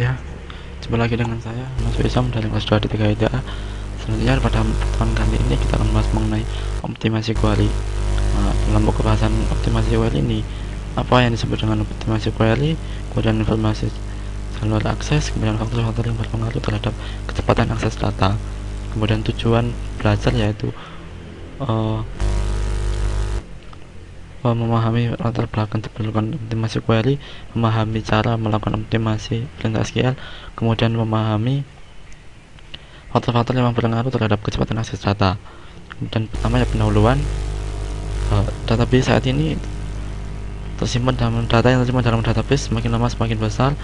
Ya, jumpa lagi dengan saya Mas Wisam dari kelas 2 di 3 IDA. Selanjutnya pada pertemuan kali ini kita akan bahas mengenai optimasi query. Dalam buku bahasan optimasi query ini, apa yang disebut dengan optimasi query, kemudian informasi jalur akses, kemudian faktor-faktor yang berpengaruh terhadap kecepatan akses data, kemudian tujuan belajar yaitu memahami latar belakang diperlukan optimasi query, memahami cara melakukan optimasi perintah SQL, kemudian memahami faktor-faktor yang berpengaruh terhadap kecepatan akses data. Kemudian pertama ya pendahuluan, database saat ini tersimpan dalam data yang tersimpan dalam database semakin lama semakin besar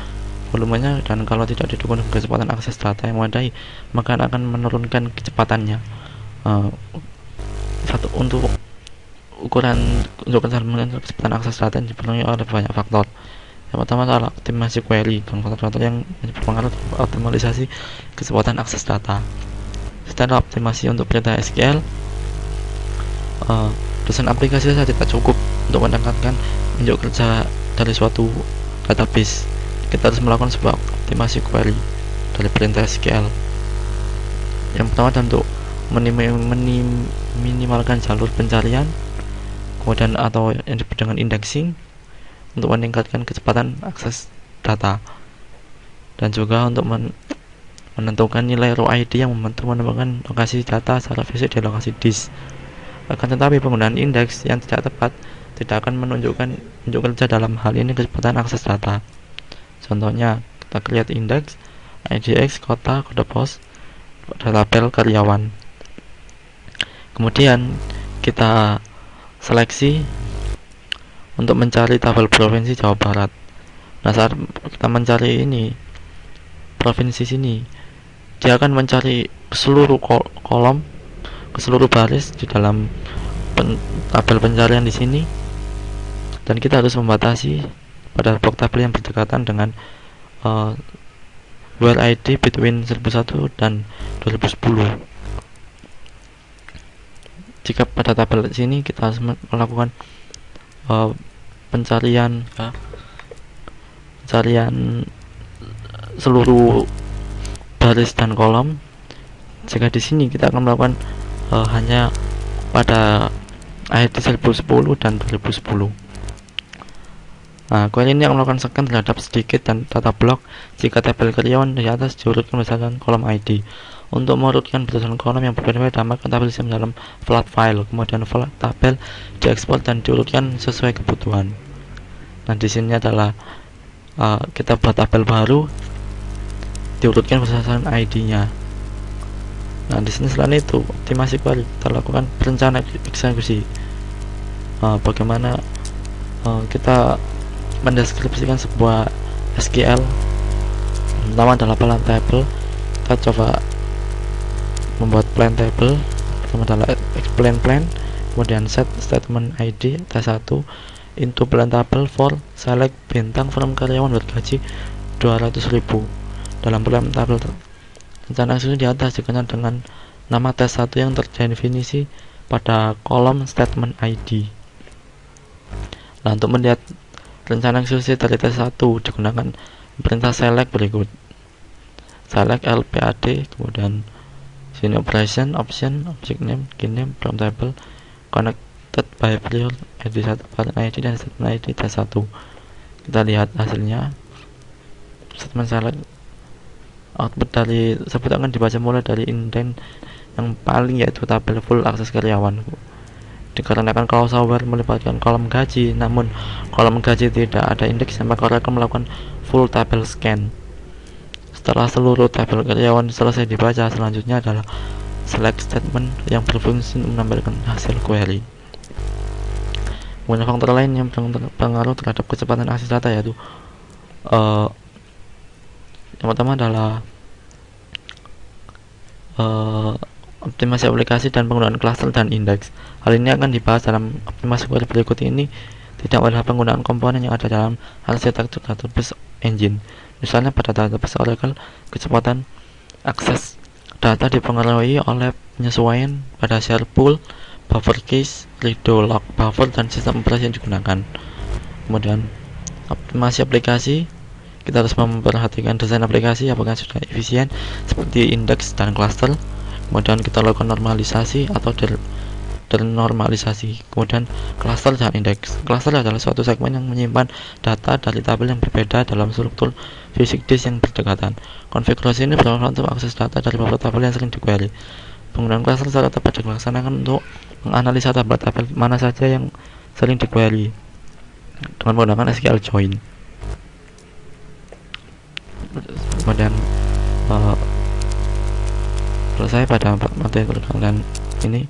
volumenya, dan kalau tidak didukung kecepatan akses data yang memadai maka akan menurunkan kecepatannya. Untuk kecepatan akses data yang dipenuhi oleh banyak faktor. Yang pertama adalah optimasi query, dan faktor-faktor yang berpengaruh terhadap optimalisasi kecepatan akses data. Setelah optimasi untuk perintah SQL, desain aplikasi saja tidak cukup untuk meningkatkan unjuk kerja dari suatu database. Kita harus melakukan sebuah optimasi query dari perintah SQL. Yang pertama adalah untuk minimalkan jalur pencarian, kemudian atau yang disebut dengan indexing, untuk meningkatkan kecepatan akses data, dan juga untuk menentukan nilai row ID yang membantu menemukan lokasi data secara fisik di lokasi disk. Akan tetapi penggunaan indeks yang tidak tepat tidak akan menunjukkan unjuk kerja dalam hal ini kecepatan akses data. Contohnya, kita create index IDX kota, kode pos, tabel karyawan. Kemudian kita seleksi untuk mencari tabel provinsi Jawa Barat. Nah, saat kita mencari ini provinsi sini, dia akan mencari seluruh kolom, ke seluruh baris di dalam tabel pencarian di sini, dan kita harus membatasi pada blok tabel yang berdekatan dengan where ID between 1001 dan 2010. Jika pada tabel sini kita harus melakukan pencarian seluruh baris dan kolom, jika di sini kita akan melakukan hanya pada ID 1010 dan 2010. Nah, query ini akan melakukan scan terhadap sedikit dan data blok jika tabel karyawan di atas diurutkan berdasarkan kolom ID. Untuk mengurutkan berdasarkan kolom yang berbeda-beda, maka tabel disimpan dalam flat file, kemudian file tabel diekspor dan diurutkan sesuai kebutuhan. Nah, di sini adalah kita buat tabel baru, diurutkan berdasarkan ID-nya. Nah, di sini selain itu optimasi query, kita lakukan perencanaan eksekusi. Bagaimana kita mendeskripsikan sebuah SQL. Pertama adalah plan table. Kita coba membuat plan table. Pertama adalah explain plan, kemudian set statement ID T1 into plan table for select bintang from karyawan bergaji 200.000. Dalam plan table rencana eksekusi di atas dikenal dengan nama T1 yang terdefinisi pada kolom statement ID. Nah, untuk melihat rencana eksekusi dari T1 digunakan perintah select berikut: select LPAD, kemudian sini operation, option, object name, key name, from table, connected by prior ID1, parent ID, dan statement ID T1. Kita lihat hasilnya. Statement select, output dari tersebut akan dibaca mulai dari indent yang paling, yaitu tabel full akses karyawan. Dikarenakan kalau software melibatkan kolom gaji, namun kolom gaji tidak ada indeks, maka akan melakukan full tabel scan. Setelah seluruh tabel karyawan selesai dibaca, selanjutnya adalah select statement yang berfungsi menampilkan hasil query. Kemudian faktor lain yang berpengaruh terhadap kecepatan akses data yaitu yang pertama adalah optimasi aplikasi dan penggunaan cluster dan indeks. Hal ini akan dibahas dalam optimasi query berikut ini. Tidak adalah penggunaan komponen yang ada dalam arsitektur database engine. Misalnya pada database Oracle, kecepatan akses data dipengaruhi oleh penyesuaian pada share pool, buffer case, redo log buffer, dan sistem operasi yang digunakan. Kemudian optimasi aplikasi, kita harus memperhatikan desain aplikasi apakah sudah efisien seperti indeks dan cluster. Kemudian kita lakukan normalisasi atau denormalisasi. Kemudian cluster dan indeks. Cluster adalah suatu segmen yang menyimpan data dari tabel yang berbeda dalam struktur fisik disk yang berdekatan. Konfigurasi ini bermanfaat untuk akses data dari beberapa tabel yang sering di-query. Penggunaan cluster secara tepat dilaksanakan untuk menganalisa tabel-tabel mana saja yang sering di-query dengan menggunakan SQL join. Kemudian selesai pada materi kalian ini.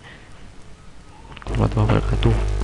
Warahmatullahi wabarakatuh.